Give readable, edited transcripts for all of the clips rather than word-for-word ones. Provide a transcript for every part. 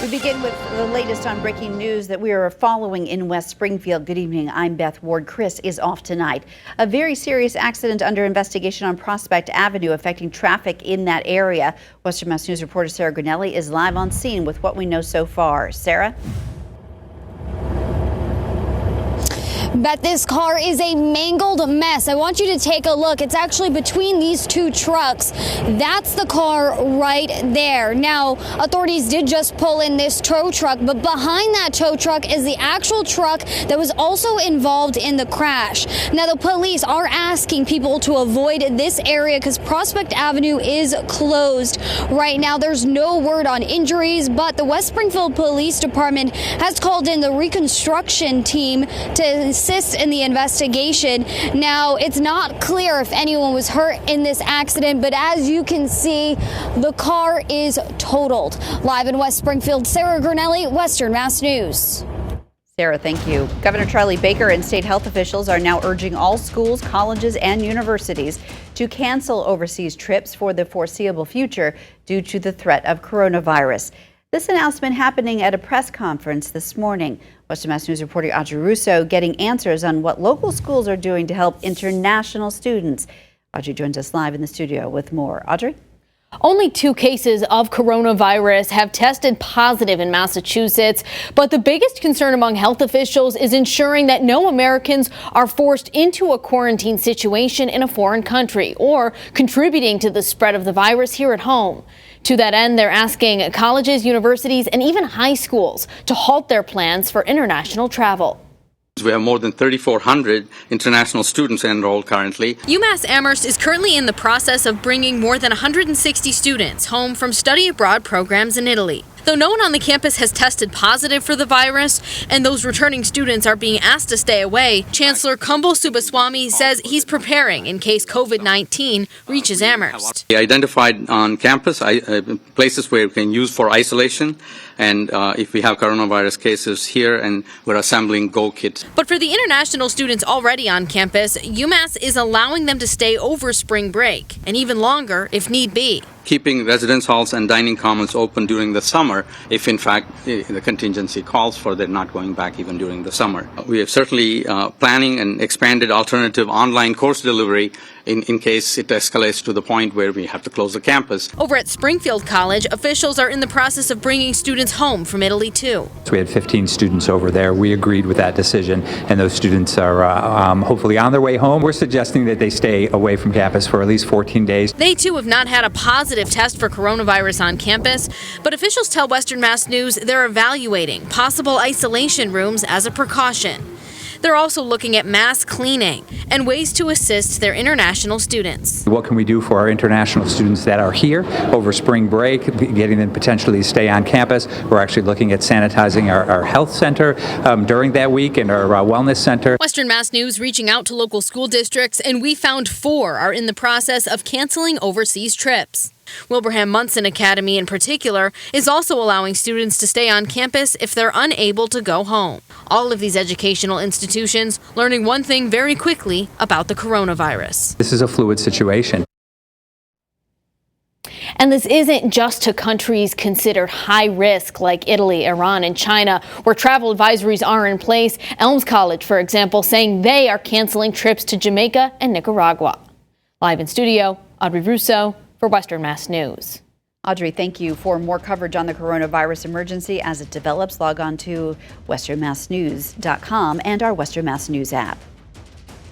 We begin with the latest on breaking news that we are following in West Springfield. Good evening. I'm Beth Ward. Chris is off tonight. A very serious accident under investigation on Prospect Avenue affecting traffic in that area. Western Mass News reporter Sarah Grinelli is live on scene with what we know so far. Sarah? Beth, this car is a mangled mess. I want you to take a look. It's actually between these two trucks. That's the car right there. Now, authorities did just pull in this tow truck, but behind that tow truck is the actual truck that was also involved in the crash. Now, the police are asking people to avoid this area because Prospect Avenue is closed right now. There's no word on injuries, but the West Springfield Police Department has called in the reconstruction team to assist in the investigation. Now, it's not clear if anyone was hurt in this accident, but as you can see, the car is totaled. Live in West Springfield, Sarah Grinelli, Western Mass News. Sarah, thank you. Governor Charlie Baker and state health officials are now urging all schools, colleges, and universities to cancel overseas trips for the foreseeable future due to the threat of coronavirus. This announcement happening at a press conference this morning. Western Mass News reporter Audrey Russo getting answers on what local schools are doing to help international students. Audrey joins us live in the studio with more. Audrey? Only 2 cases of coronavirus have tested positive in Massachusetts, but the biggest concern among health officials is ensuring that no Americans are forced into a quarantine situation in a foreign country or contributing to the spread of the virus here at home. To that end, they're asking colleges, universities, and even high schools to halt their plans for international travel. We have more than 3,400 international students enrolled currently. UMass Amherst is currently in the process of bringing more than 160 students home from study abroad programs in Italy. Though no one on the campus has tested positive for the virus and those returning students are being asked to stay away, Chancellor Kumbal Subbaswamy says he's preparing in case COVID-19 reaches Amherst. We identified on campus places where we can use for isolation, and if we have coronavirus cases here, and we're assembling Go kits. But for the international students already on campus, UMass is allowing them to stay over spring break and even longer if need be. Keeping residence halls and dining commons open during the summer, if in fact the contingency calls for they're not going back even during the summer. We are certainly planning an expanded alternative online course delivery in case it escalates to the point where we have to close the campus. Over at Springfield College, officials are in the process of bringing students home from Italy too. So we had 15 students over there. We agreed with that decision, and those students are hopefully on their way home. We're suggesting that they stay away from campus for at least 14 days. They too have not had a positive test for coronavirus on campus, but officials tell Western Mass News they're evaluating possible isolation rooms as a precaution. They're also looking at mass cleaning and ways to assist their international students. What can we do for our international students that are here over spring break, getting them potentially to stay on campus? We're actually looking at sanitizing our health center during that week and our wellness center. Western Mass News reaching out to local school districts, and we found 4 are in the process of canceling overseas trips. Wilbraham Munson Academy in particular is also allowing students to stay on campus if they're unable to go home. All of these educational institutions learning one thing very quickly about the coronavirus. This is a fluid situation. And this isn't just to countries considered high risk like Italy, Iran, and China, where travel advisories are in place. Elms College, for example, saying they are canceling trips to Jamaica and Nicaragua. Live in studio, Audrey Russo for Western Mass News. Audrey, thank you. For more coverage on the coronavirus emergency as it develops, log on to westernmassnews.com and our Western Mass News app.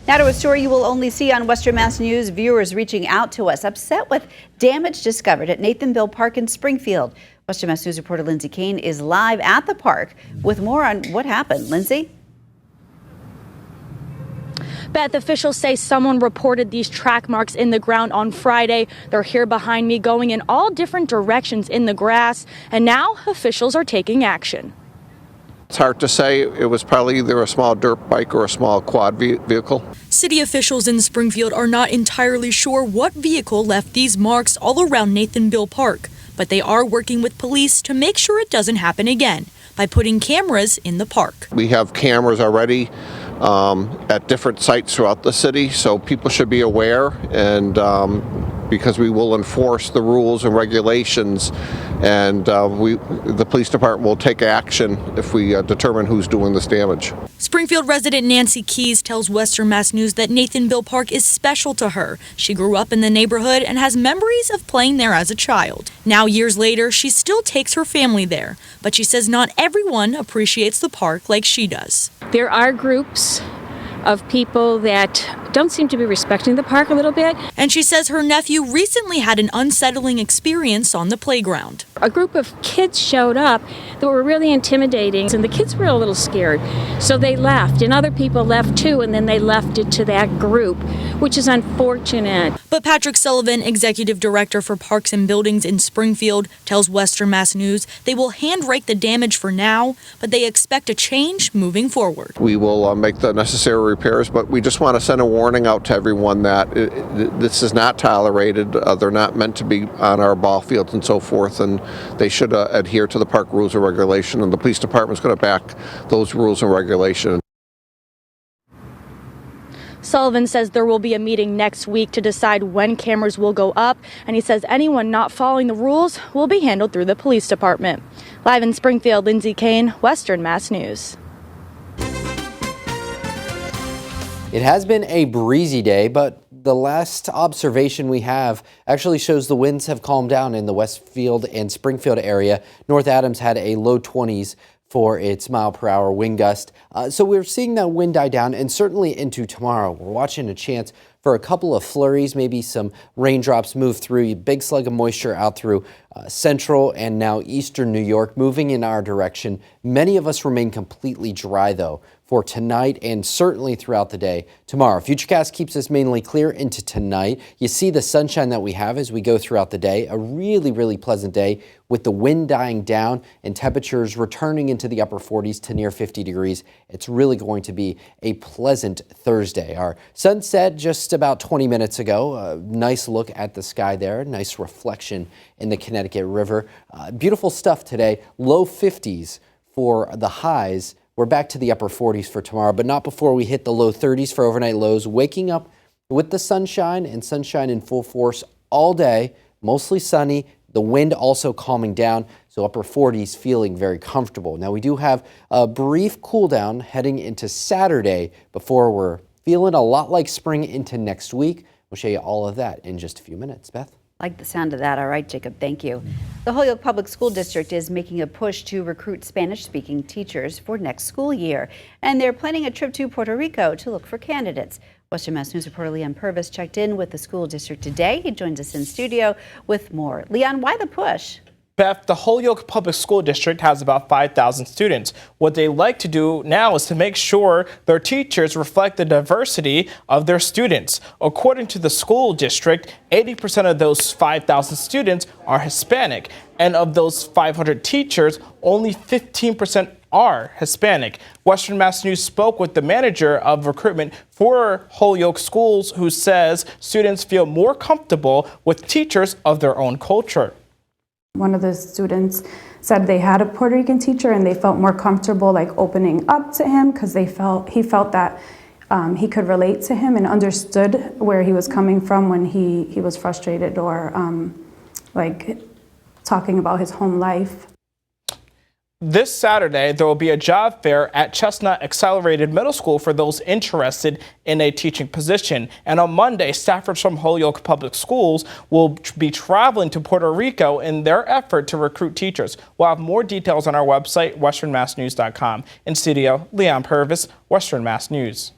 Now to a story you will only see on Western Mass News. Viewers reaching out to us, upset with damage discovered at Nathanville Park in Springfield. Western Mass News reporter Lindsay Kane is live at the park with more on what happened. Lindsay? Beth, officials say someone reported these track marks in the ground on Friday. They're here behind me going in all different directions in the grass, and now officials are taking action. It's hard to say. It was probably either a small dirt bike or a small quad vehicle. City officials in Springfield are not entirely sure what vehicle left these marks all around Nathanville Park, but they are working with police to make sure it doesn't happen again by putting cameras in the park. We have cameras already at different sites throughout the city, so people should be aware and because we will enforce the rules and regulations, and the police department will take action if we determine who's doing this damage. Springfield resident Nancy Keys tells Western Mass News that Nathanville Park is special to her. She grew up in the neighborhood and has memories of playing there as a child. Now, years later, she still takes her family there, but she says not everyone appreciates the park like she does. There are groups of people that don't seem to be respecting the park a little bit. And she says her nephew recently had an unsettling experience on the playground. A group of kids showed up that were really intimidating, and the kids were a little scared. So they left, and other people left too, and then they left it to that group, which is unfortunate. But Patrick Sullivan, Executive Director for Parks and Buildings in Springfield, tells Western Mass News they will hand-rake the damage for now, but they expect a change moving forward. We will make the necessary repairs, but we just want to send a warning out to everyone that this is not tolerated. They're not meant to be on our ball fields and so forth, and they should adhere to the park rules and regulation, and the police department is going to back those rules and regulation. Sullivan says there will be a meeting next week to decide when cameras will go up, and he says anyone not following the rules will be handled through the police department. Live in Springfield, Lindsay Kane, Western Mass News. It has been a breezy day, but the last observation we have actually shows the winds have calmed down in the Westfield and Springfield area. North Adams had a low 20s for its mile-per-hour wind gust. So we're seeing that wind die down, and certainly into tomorrow. We're watching a chance for a couple of flurries, maybe some raindrops move through, big slug of moisture out through central and now eastern New York, moving in our direction. Many of us remain completely dry, though, for tonight and certainly throughout the day tomorrow. Futurecast keeps us mainly clear into tonight. You see the sunshine that we have as we go throughout the day. A really, really pleasant day with the wind dying down and temperatures returning into the upper 40s to near 50 degrees. It's really going to be a pleasant Thursday. Our sunset just about 20 minutes ago. A nice look at the sky there. Nice reflection in the Connecticut River. Beautiful stuff today. Low 50s for the highs. We're back to the upper 40s for tomorrow, but not before we hit the low 30s for overnight lows. Waking up with the sunshine and sunshine in full force all day, mostly sunny. The wind also calming down, so upper 40s feeling very comfortable. Now we do have a brief cool down heading into Saturday before we're feeling a lot like spring into next week. We'll show you all of that in just a few minutes. Beth? Like the sound of that. All right, Jacob, thank you. The Holyoke Public School District is making a push to recruit Spanish-speaking teachers for next school year, and they're planning a trip to Puerto Rico to look for candidates. Western Mass News reporter Leon Purvis checked in with the school district today. He joins us in studio with more. Leon, why the push? Beth, the Holyoke Public School District has about 5,000 students. What they like to do now is to make sure their teachers reflect the diversity of their students. According to the school district, 80% of those 5,000 students are Hispanic, and of those 500 teachers, only 15% are Hispanic. Western Mass News spoke with the manager of recruitment for Holyoke Schools, who says students feel more comfortable with teachers of their own culture. One of the students said they had a Puerto Rican teacher and they felt more comfortable like opening up to him because he felt that he could relate to him and understood where he was coming from when he was frustrated or like talking about his home life. This Saturday, there will be a job fair at Chestnut Accelerated Middle School for those interested in a teaching position. And on Monday, staffers from Holyoke Public Schools will be traveling to Puerto Rico in their effort to recruit teachers. We'll have more details on our website, westernmassnews.com. In studio, Leon Purvis, Western Mass News.